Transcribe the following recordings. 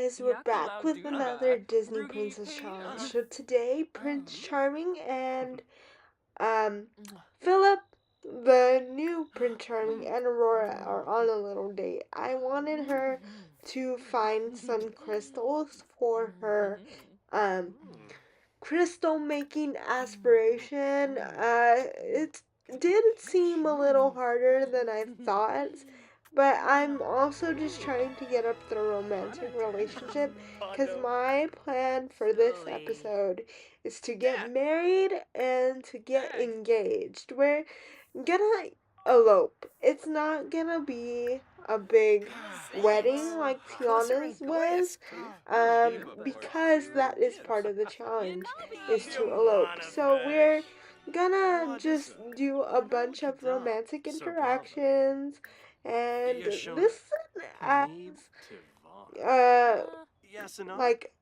guys, we're back with another Disney Princess Challenge. So today, Prince Charming and um, Philip, the new Prince Charming, and Aurora are on a little date. I wanted her to find some crystals for her um, crystal making aspiration. It did seem a little harder than I thought, but I'm also just trying to get up the romantic relationship because my plan for this episode is to get married and to get engaged. We're gonna elope. It's not gonna be a big wedding like Tiana's was, because that is part of the challenge, is to elope. So we're gonna just do a bunch of romantic interactions, and this isn't uh like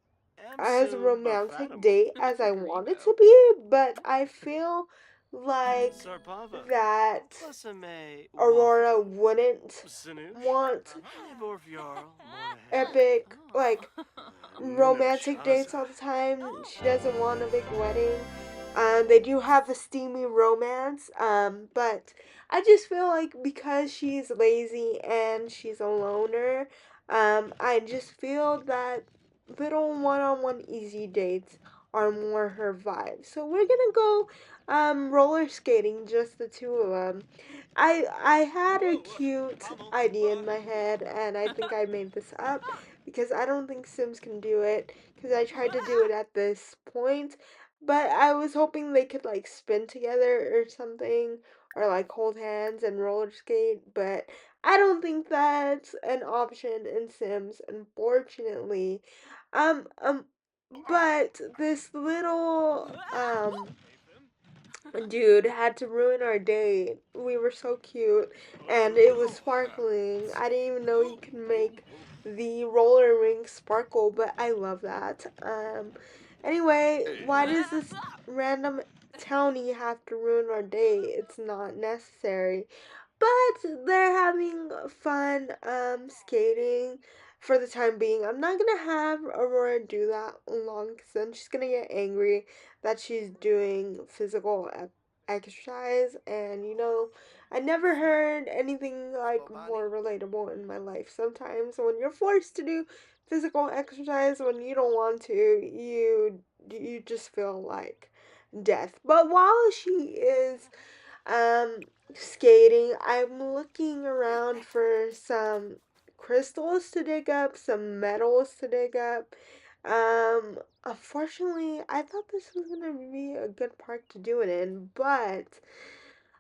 as romantic date as I want it to be, but I feel like that Aurora wouldn't want epic, like, romantic dates all the time. She doesn't want a big wedding. They do have a steamy romance, but I just feel like because she's lazy and she's a loner, I just feel that little one-on-one easy dates are more her vibe. So we're gonna go roller skating, just the two of them. I had a cute idea in my head, and I think I made this up because I don't think Sims can do it because I tried to do it at this point, but I was hoping they could like spin together or something, or like hold hands and roller skate, but I don't think that's an option in Sims, unfortunately. Um um but this little dude had to ruin our date. We were so cute and it was sparkling. I didn't even know you could make the roller rink sparkle, but I love that. Anyway, why does this random townie have to ruin our date? It's not necessary. But they're having fun skating for the time being. I'm not gonna have Aurora do that long because then she's gonna get angry that she's doing physical exercise, and I never heard anything like more relatable in my life. Sometimes when you're forced to do physical exercise when you don't want to, you just feel like death. But while she is um skating, I'm looking around for some crystals to dig up, some metals to dig up. Unfortunately, I thought this was gonna be a good park to do it in, but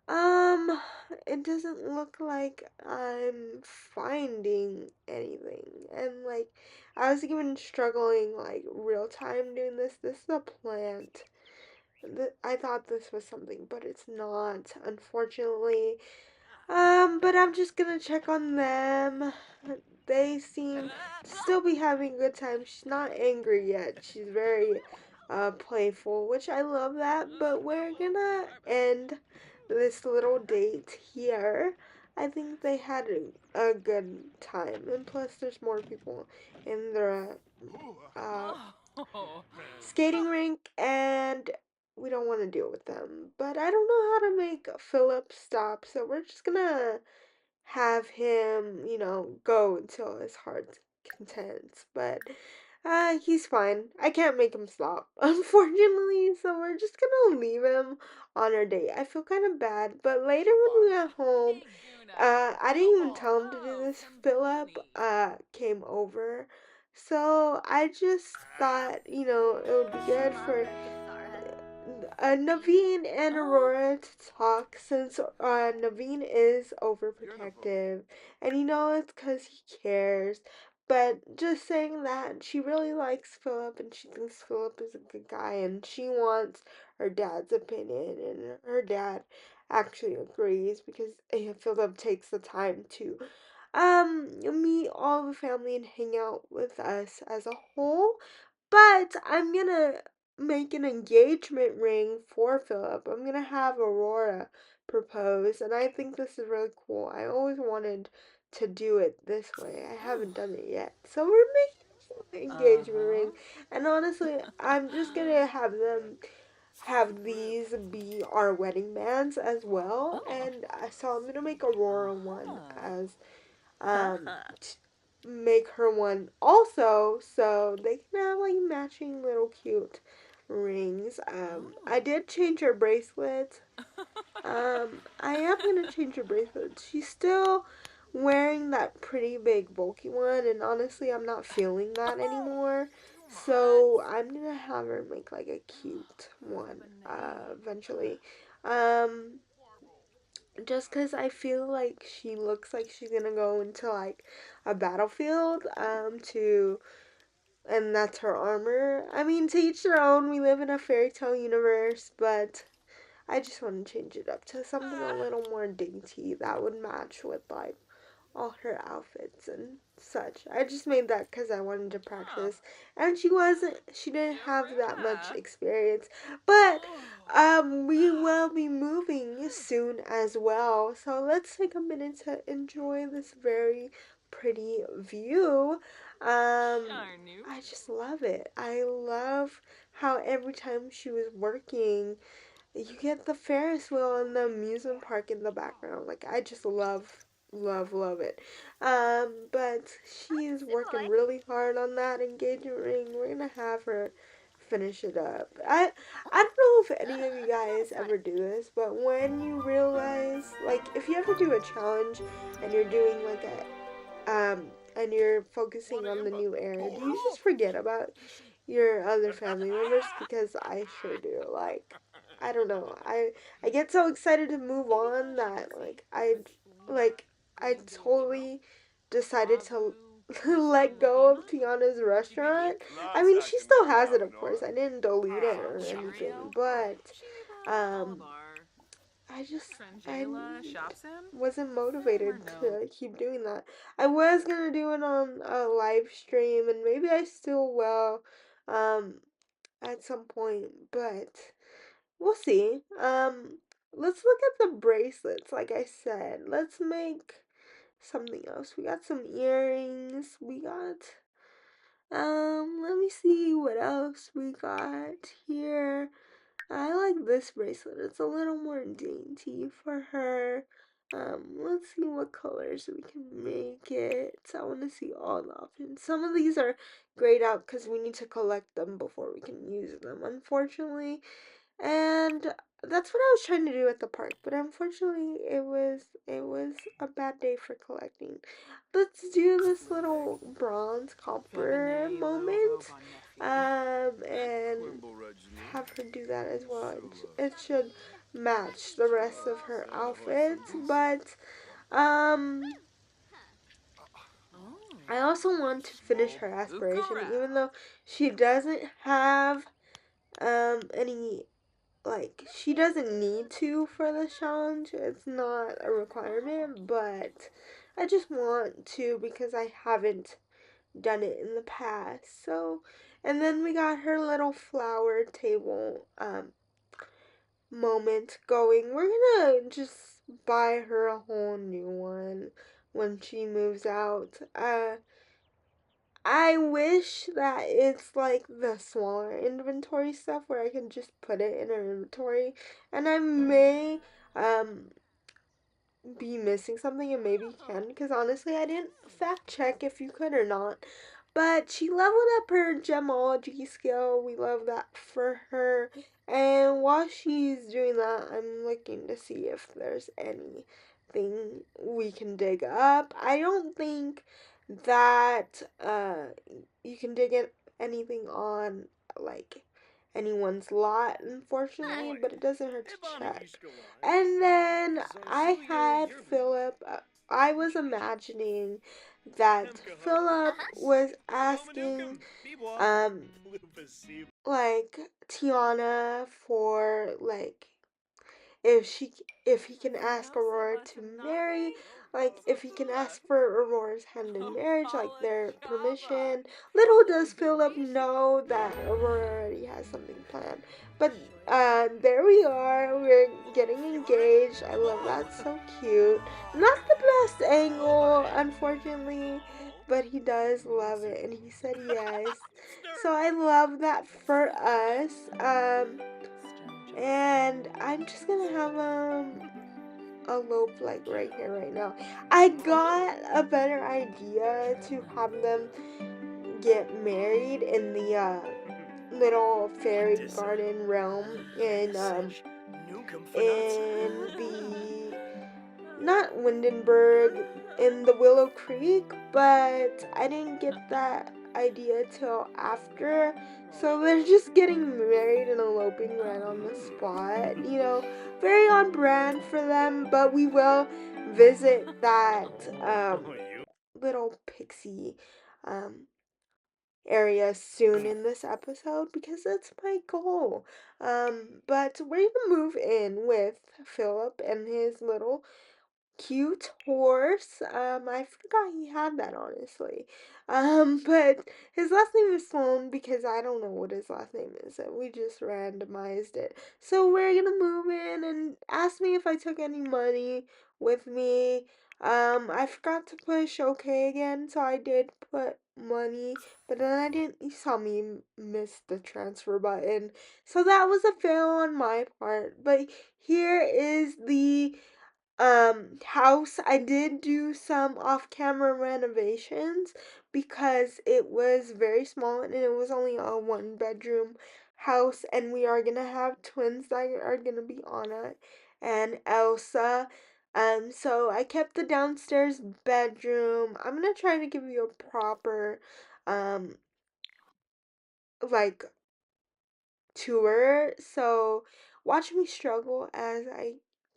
um, it doesn't look like I'm finding anything. And like, I was even struggling like real time doing this. This is a plant. I thought this was something, but it's not, unfortunately. But I'm just gonna check on them. They seem to still be having a good time. She's not angry yet. She's very playful, which I love that. But we're gonna end this little date here. I think they had a good time, and plus there's more people in the uh, skating rink, and we don't want to deal with them. But I don't know how to make Philip stop, so we're just gonna have him, go until his heart's content. But he's fine. I can't make him stop, unfortunately, so we're just gonna leave him on our date. I feel kind of bad, but later when we got home, I didn't even tell him to do this. Philip came over, so I just thought, it would be good for Naveen and Aurora to talk, since Naveen is overprotective, and it's because he cares. But just saying that she really likes Philip and she thinks Philip is a good guy, and she wants her dad's opinion, and her dad actually agrees because Philip takes the time to meet all the family and hang out with us as a whole. But I'm gonna make an engagement ring for Philip. I'm gonna have Aurora propose, and I think this is really cool. I always wanted to do it this way. I haven't done it yet. So we're making engagement ring. Uh-huh. And honestly, I'm just gonna have them have these be our wedding bands as well. Oh. And so I'm gonna make Aurora one Uh-huh. as t- make her one also, so they can have like matching little cute rings. I Oh. did change her bracelet. I am gonna change her bracelet. She's still wearing that pretty big bulky one, and honestly, I'm not feeling that Oh, anymore. too So much. I'm gonna have her make like a cute one, Lemonade. eventually. Um, just because I feel like she looks like she's gonna go into like a battlefield, and that's her armor. I mean, to each their own. We live in a fairy tale universe, but I just want to change it up to something a little more dainty that would match with like all her outfits and such. I just made that because I wanted to Huh. practice, and she didn't have that much Yeah. experience. But Oh. we will be moving soon as well, so let's take a minute to enjoy this very pretty view. Sharnu. I just love it. I love how every time she was working you get the Ferris wheel and the amusement park in the background. Like I just love it. But she is working Simile. really hard on that engagement ring. We're gonna have her finish it up. I don't know if any of you guys Sorry. ever do this, but when you realize like if you ever do a challenge and you're doing like and you're focusing on the new era, do you Oh. just forget about your other family members? Because I sure do. Like, I don't know. I get so excited to move on that like I totally decided to let go of Tiana's restaurant. I mean, she still has it, of course. I didn't delete it or anything, Shario. but Shiva um Alabar. I Trangela Shopsim. wasn't Never motivated know. to keep doing that. I was gonna do it on a live stream, and maybe I still will, um, at some point, but we'll see. Let's look at the bracelets. Like I said, let's make something else. We got some earrings. We got let me see what else we got here. I like this bracelet. It's a little more dainty for her. Let's see what colors we can make it. I want to see all the options. Some of these are grayed out because we need to collect them before we can use them, unfortunately. And that's what I was trying to do at the park, but unfortunately it was a bad day for collecting. Let's do this little bronze copper Febine Lovo moment. Bonefi. And have her do that as well. It should match the rest of her outfits, but um Oh. I also want to finish her aspiration even Ukara. though she doesn't have any like she doesn't need to for the challenge. It's not a Oh. requirement, but I just want to because I haven't done it in the past. So, and then we got her little flower table moment going. We're gonna just buy her a whole new one when she moves out. I wish that it's like the smaller inventory stuff where I can just put it in her inventory, and I may um be missing something and maybe can because honestly I didn't fact check if you could or not. But she leveled up her gemology skill. We love that for her. And while she's doing that, I'm looking to see if there's anything we can dig up. I don't think that you can dig in anything on like anyone's lot, unfortunately, but it doesn't hurt to check. And then I had Philip, I was imagining that Philip was asking, um, like Tiana for like if he can ask Elsa Aurora to marry, Batanave. like if he can ask for Aurora's hand in marriage, like Opala their Chava. permission. Little does Philip know that Aurora already has something planned. But there we are. We're getting engaged. I love that. So cute. Not the best angle, unfortunately. but he does love it, and he said yes. So I love that for us. And I'm just gonna have elope like right here, right now. I got a better idea to have them get married in the little fairy garden realm in the not Windenburg in the Willow Creek, but I didn't get that idea till after. So they're just getting married and eloping right on the spot, very on brand for them, but we will visit that little pixie um, area soon in this episode because it's my goal. But we're gonna move in with Philip and his little cute horse. I forgot he had that honestly. But his last name is Sloan because I don't know what his last name is, and we just randomized it. So we're gonna move in and ask me if I took any money with me. I forgot to push okay again, so I did put money, but then I didn't. You saw me miss the transfer button, so that was a fail on my part. But here is the house. I did do some off-camera renovations because it was very small and it was only a one bedroom house, and we are gonna have twins that are gonna be Anna and Elsa. So I kept the downstairs bedroom. I'm gonna try to give you a proper um like tour. So watch me struggle as I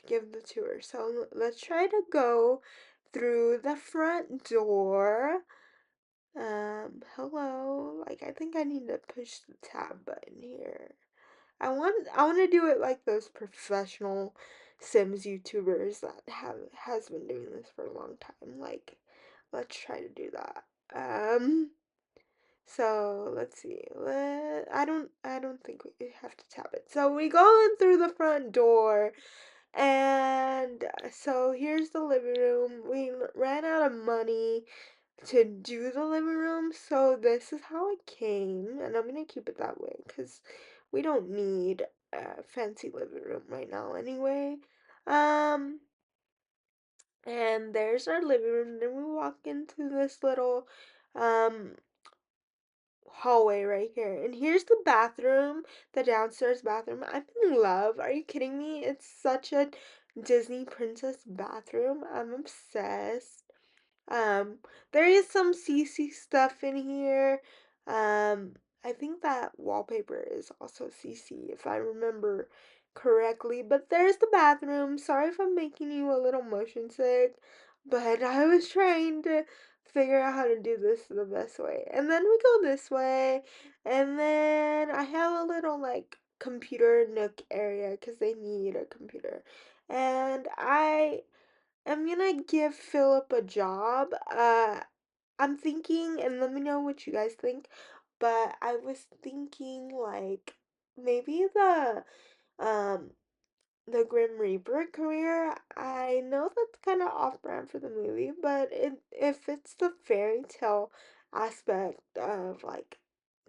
give the tour. So let's try to go through the front door. Hello. Like I think I need to push the tab button here. I want to do it like those professional Sims YouTubers that has been doing this for a long time. Like let's try to do that. So let's see. I don't think we have to tap it. So we go in through the front door, and so here's the living room. We ran out of money to do the living room, so this is how it came, and I'm gonna keep it that way because we don't need a fancy living room right now anyway. Um, and there's our living room. Then we walk into this little um hallway right here. And here's the bathroom, the downstairs bathroom. I'm in love. Are you kidding me? It's such a Disney princess bathroom. I'm obsessed. Um, there is some CC stuff in here. Um, I think that wallpaper is also CC if I remember correctly. But there's the bathroom. Sorry if I'm making you a little motion sick, but I was trying to figure out how to do this the best way. And then we go this way, and then I have a little like computer nook area because they need a computer. And I'm gonna give Philip a job. I'm thinking, and let me know what you guys think, but I was thinking like maybe um the Grim Reaper career. I know that's kind of off brand for the movie, but if it's the fairy tale aspect of like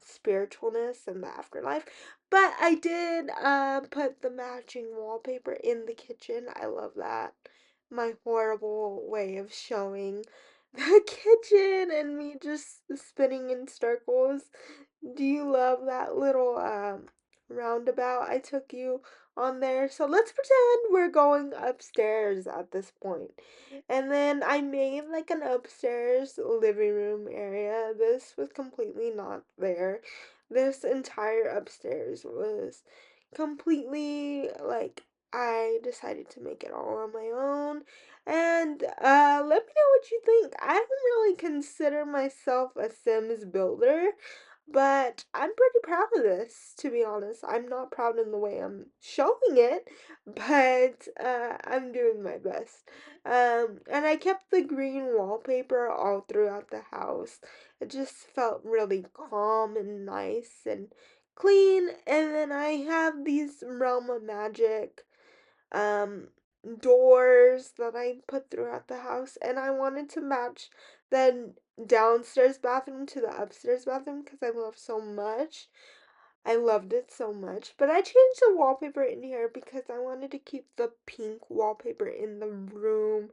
spiritualness and the afterlife. But I did put the matching wallpaper in the kitchen. I love that. My horrible way of showing the kitchen and me just spinning in circles. Do you love that little roundabout I took you on there? So let's pretend we're going upstairs at this point. And then I made like an upstairs living room area. This was completely not there. This entire upstairs was completely like I decided to make it all on my own. And let me know what you think. I don't really consider myself a Sims builder, but I'm pretty proud of this, to be honest. I'm not proud in the way I'm showing it, but I'm doing my best. And I kept the green wallpaper all throughout the house. It just felt really calm and nice and clean. And then I have these Realm of Magic um doors that I put throughout the house, and I wanted to match the downstairs bathroom to the upstairs bathroom because I loved it so much. But I changed the wallpaper in here because I wanted to keep the pink wallpaper in the room.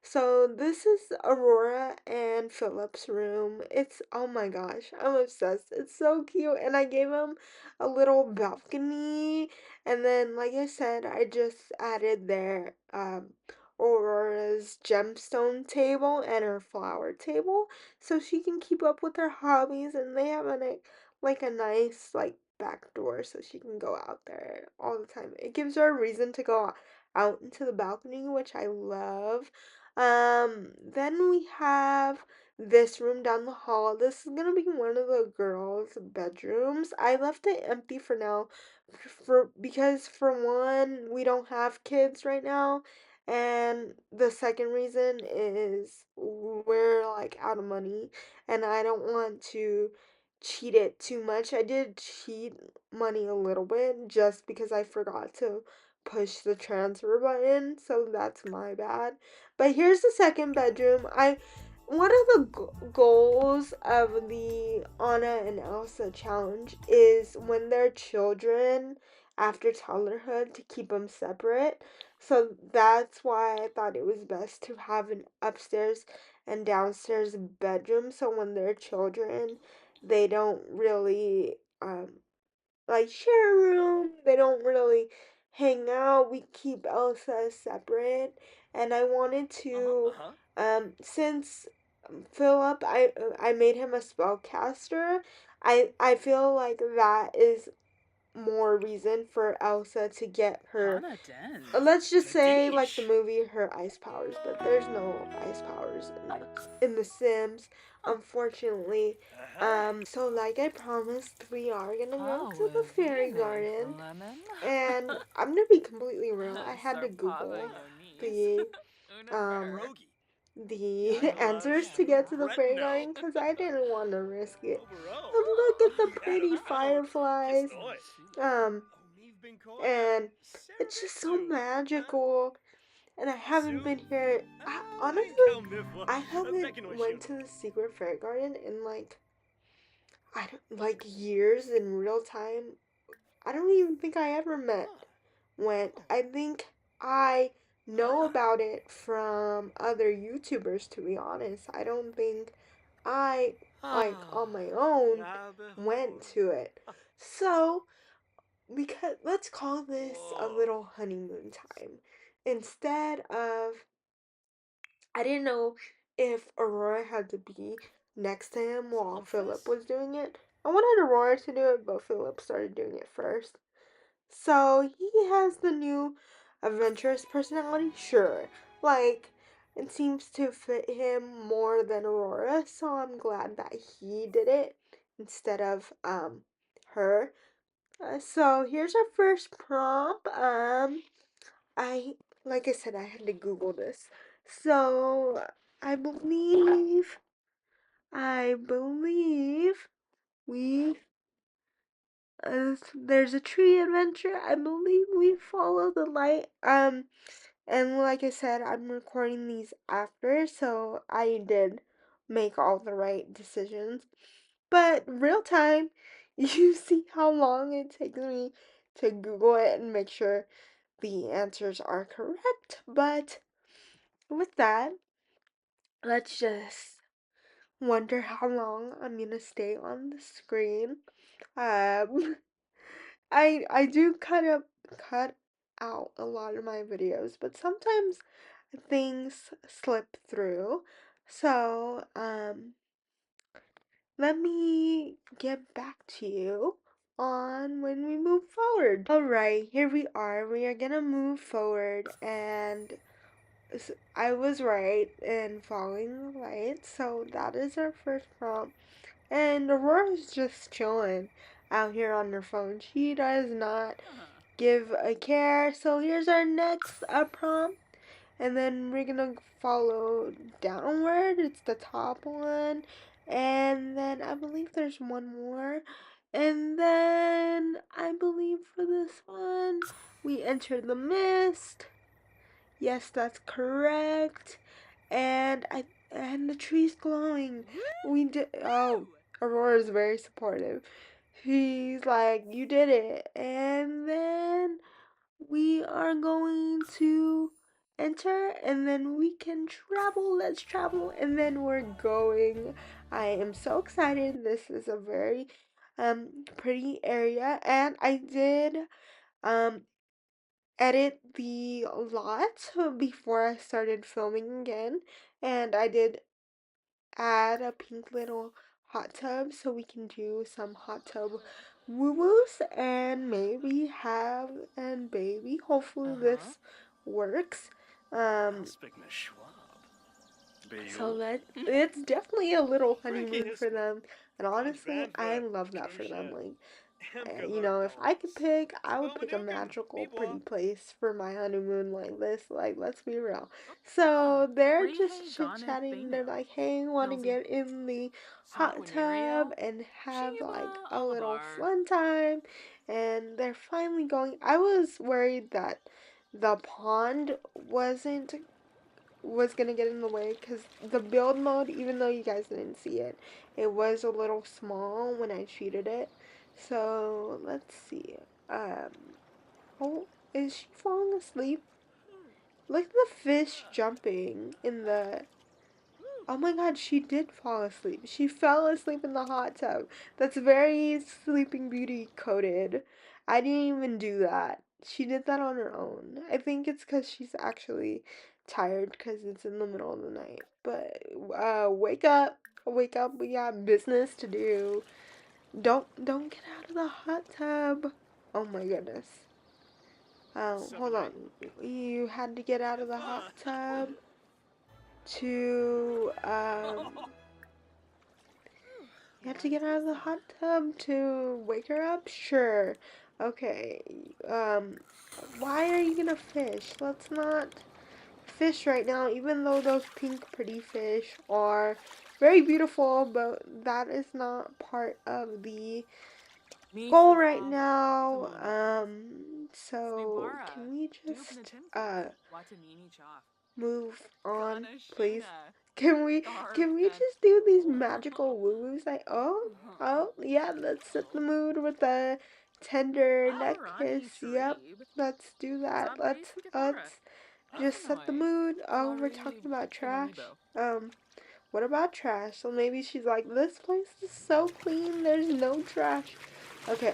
So this is Aurora and Philip's room. It's, oh my gosh, I'm obsessed. It's so cute. And I gave him a little balcony. And then, like I said, I just added their Aurora's gemstone table and her flower table so she can keep up with her hobbies. And they have a nice like back door so she can go out there all the time. It gives her a reason to go out into the balcony, which I love. Then we have this room down the hall. This is gonna be one of the girls' bedrooms. I left it empty for now, because for one, we don't have kids right now, and the second reason is we're like out of money, and I don't want to cheat it too much. I did cheat money a little bit just because I forgot to push the transfer button, so that's my bad. But here's the second bedroom. I One of the goals of the Anna and Elsa challenge is when they're children after toddlerhood to keep them separate. So that's why I thought it was best to have an upstairs and downstairs bedroom so when they're children they don't really like share a room. They don't really hang out. We keep Elsa separate, and I wanted to, since Philip, I made him a spellcaster. I feel like that is more reason for Elsa to get her. Hana Den. Let's just say like the movie, her ice powers, but there's no ice powers in the Sims, unfortunately. So like I promised, we are gonna go to the fairy garden, Lemon. and I'm gonna be completely real. I had to Sarpada Google Yonis. the um the answers to get to the fairy garden because I didn't want to risk it. But look at the pretty fireflies. Um, and it's just so magical. And I haven't been here. Honestly, I haven't went to the secret fairy garden in like I don't like years in real time. I don't even think I ever went. I think I know about it from other YouTubers, to be honest. I don't think I like on my own went to it. So, because let's call this a little honeymoon time. Instead of, I didn't know if Aurora had to be next to him while Philip was doing it. I wanted Aurora to do it, but Philip started doing it first. So he has the new adventurous personality, sure. Like, it seems to fit him more than Aurora, so I'm glad that he did it instead of her. So here's our first prompt. I like I said, I had to Google this. So I believe I believe we there's a tree adventure. I believe we follow the light. And like I said, I'm recording these after, so I did make all the right decisions. But real time, you see how long it takes me to Google it and make sure the answers are correct. But with that, let's just wonder how long I'm gonna stay on the screen. Um, I do kind of cut out a lot of my videos, but sometimes things slip through. So, let me get back to you on when we move forward. All right, here we are. We are gonna move forward, and I was right in following the light. So that is our first prompt. And Aurora's just chilling out here on her phone. She does not give a care. So here's our next prompt. And then we're gonna follow downward. It's the top one. And then I believe there's one more. And then I believe for this one, we enter the mist. Yes, that's correct. And and the tree's glowing. We did. Oh, Woo! Aurora's very supportive. She's like, you did it, and then we are going to enter, and then we can travel. Let's travel, and then we're going. I am so excited. This is a very pretty area, and I did um edit the lot before I started filming again, and I did add a pink little hot tub so we can do some hot tub woo-woos and maybe have and baby. Hopefully Uh-huh. this works. Um, Speaking of Schwab, so Beagle, that it's definitely a little honeymoon Frankie's, for them, and Frank honestly, I Vanfa, love that for them. Kenosha, Like, and you Galar know, if I could Dolls. pick, I would pick a Squamadugan, magical, pretty Meeboy. place for my honeymoon like this. Like, let's be real. Ah, So they're Free just Hay chit Gone chatting. They're Fano. like, hey, want to Milsey. get in the hot tub Saquinario. and have like Sheba a little Alabar. fun time. And they're finally going. I was worried that the pond was gonna get in the way because the build mode, even though you guys didn't see it, it was a little small when I cheated it. So let's see. Um, oh, is she falling asleep? Look at the fish jumping in the. Oh my god, she did fall asleep. She fell asleep in the hot tub. That's very Sleeping Beauty coded. I didn't even do that. She did that on her own. I think it's because she's actually tired because it's in the middle of the night. But wake up, wake up. We got business to do. Don't get out of the hot tub. Oh my goodness. Hold on. 7-8. You had to get out of the hot Peppa. tub to You have to get out of the hot tub to wake her up? Sure. Okay. Um, why are you gonna fish? Let's not fish right now, even though those pink pretty fish are very beautiful, but that is not part of the goal Misa right Fava. now. Itamoda. So Snibara. can we Dubna just Timka. Watanini Choff. move on, Ghana please? Shuna. Can we can we Garfan. just do these magical woo-woos? Like, oh, yeah, let's set the mood with a tender neck kiss. Alarani Yep, Sharib. let's do that. Zabre Skithara. Let's just set the Afanoi. mood. Oh, we're Flari talking about trash. Timalibo. What about trash? So maybe she's like, this place is so clean, there's no trash. Okay,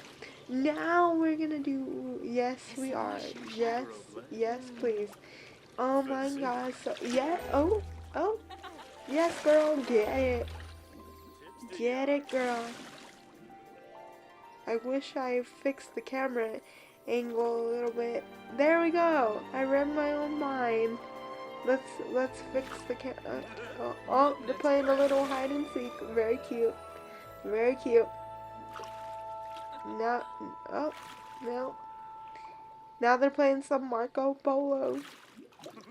now we're gonna do, yes, we are. Yes, yes, please. Oh my god, so, yeah, oh, yes, girl, get it. Tips to Get it, yards. girl. I wish I fixed the camera angle a little bit. There we go. I read my own mind. Let's fix the camera. Oh, they're Lubna playing a Tura. little hide and seek. Very cute. Very cute. Now, oh, no. Now they're playing some Marco Polo. Uh-oh,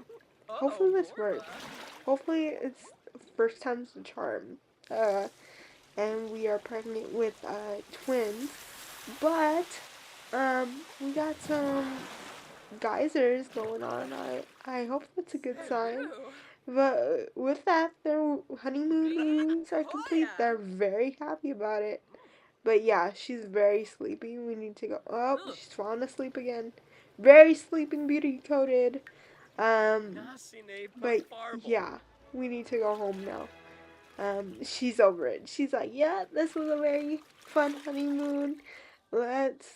Hopefully this works. Borla. Hopefully it's first time's the charm. And we are pregnant with twins. But we got some geysers going on. I hope that's a good sign. Seru. But with that, their honeymoon Bea moons are complete. Hoya. They're very happy about it. But yeah, she's very sleepy. We need to go. Oh, Ugh. she's falling asleep again. Very Sleeping Beauty coded. Um, Nasine but Pafarble. yeah, we need to go home now. She's over it. She's like, yeah, this was a very fun honeymoon. Let's.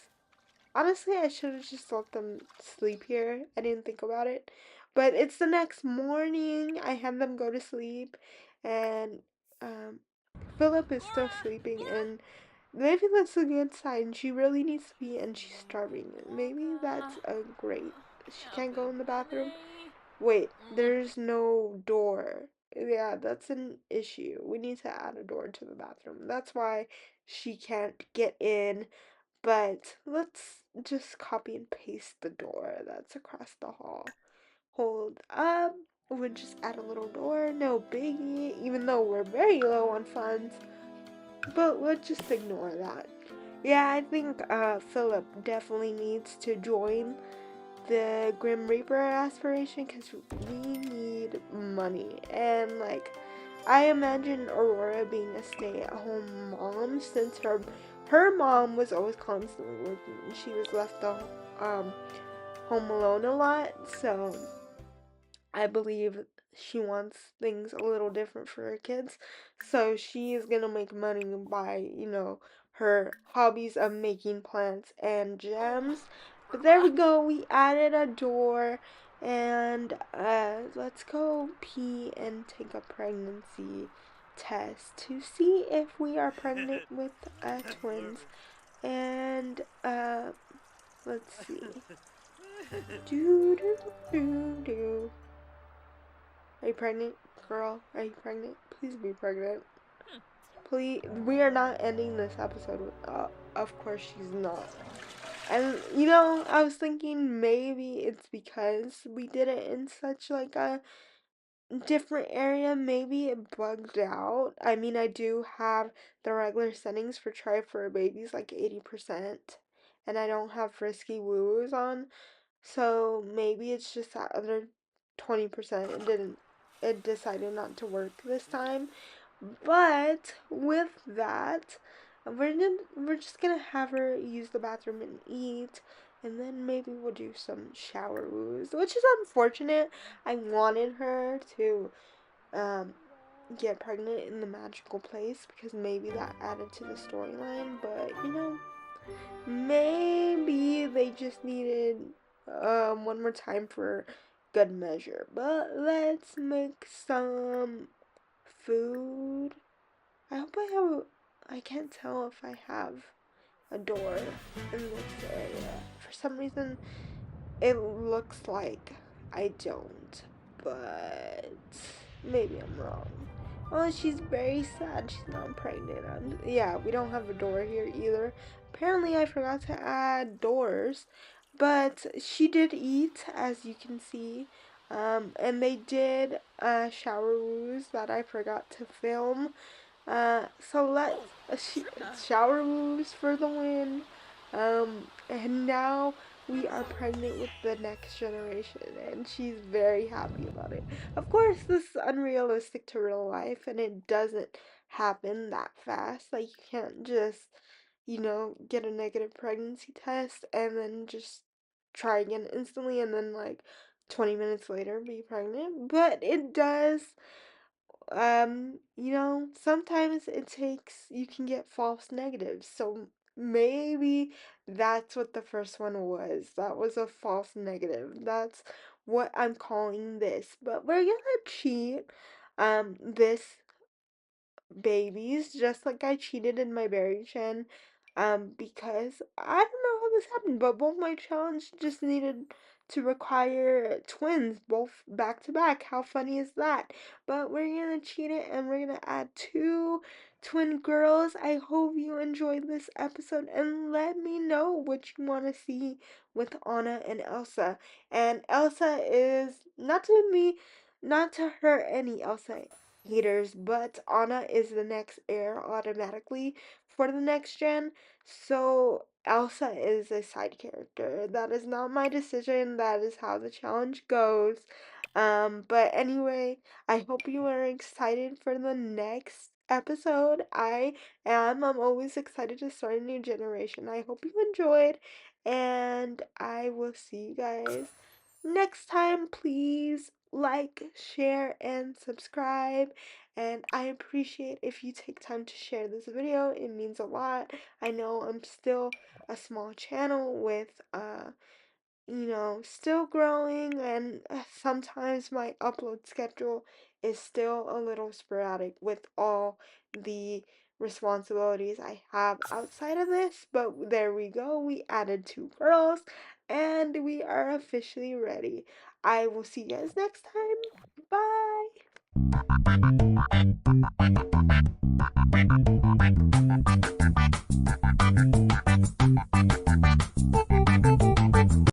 Honestly, I should have just let them sleep here. I didn't think about it. But it's the next morning. I had them go to sleep, and um, Philip is still sleeping, and maybe that's a good sign. She really needs to be, and she's starving. Maybe that's a great. She can't go in the bathroom. Wait, there's no door. Yeah, that's an issue. We need to add a door to the bathroom. That's why she can't get in. But let's just copy and paste the door that's across the hall. Hold up. We'll just add a little door. No biggie. Even though we're very low on funds. But we'll just ignore that. Yeah, I think Philip definitely needs to join the Grim Reaper aspiration because we need money. And like I imagine Aurora being a stay-at-home mom since her mom was always constantly working and she was left um home alone a lot. So I believe she wants things a little different for her kids. So she is gonna make money by, her hobbies of making plants and gems. But there we go, we added a door and let's go pee and take a pregnancy test to see if we are pregnant with twins. And let's see. Do do do do. Are you pregnant, girl? Are you pregnant? Please be pregnant. Please. We are not ending this episode with, of course she's not. And, I was thinking maybe it's because we did it in such, like, a different area. Maybe it bugged out. I mean, I do have the regular settings for try for babies, like 80%. And I don't have frisky woo-woos on. So maybe it's just that other 20%. It decided not to work this time. But with that, we're just gonna have her use the bathroom and eat, and then maybe we'll do some shower woos, which is unfortunate. I wanted her to um get pregnant in the magical place because maybe that added to the storyline, but maybe they just needed one more time for good measure. But let's make some food. I hope I have. I can't tell if I have a door in this area. For some reason, it looks like I don't, but maybe I'm wrong. Oh, she's very sad. She's not pregnant. Yeah, we don't have a door here either. Apparently, I forgot to add doors, but she did eat, as you can see. And they did shower woos that I forgot to film. So let's shower moves for the win. And now we are pregnant with the next generation, and she's very happy about it. Of course, this is unrealistic to real life, and it doesn't happen that fast. Like, you can't just, get a negative pregnancy test and then just try again instantly, and then, like, 20 minutes later be pregnant. But it does sometimes you can get false negatives. So maybe that's what the first one was. That was a false negative. That's what I'm calling this. But we're gonna cheat this babies, just like I cheated in my berry chin. Because I don't know how this happened, but both my challenge just needed to require twins, both back to back. How funny is that? But we're gonna cheat it and we're gonna add two twin girls. I hope you enjoyed this episode and let me know what you want to see with Anna and Elsa. And Elsa is not to hurt any Elsa haters, but Anna is the next heir automatically for the next gen. So Elsa is a side character. That is not my decision. That is how the challenge goes. But anyway, I hope you are excited for the next episode. I am. I'm always excited to start a new generation. I hope you enjoyed, and I will see you guys next time. Please like, share, and subscribe. And I appreciate if you take time to share this video. It means a lot. I know I'm still a small channel with still growing, and sometimes my upload schedule is still a little sporadic with all the responsibilities I have outside of this. But there we go. We added two girls and we are officially ready. I will see you guys next time. Bye.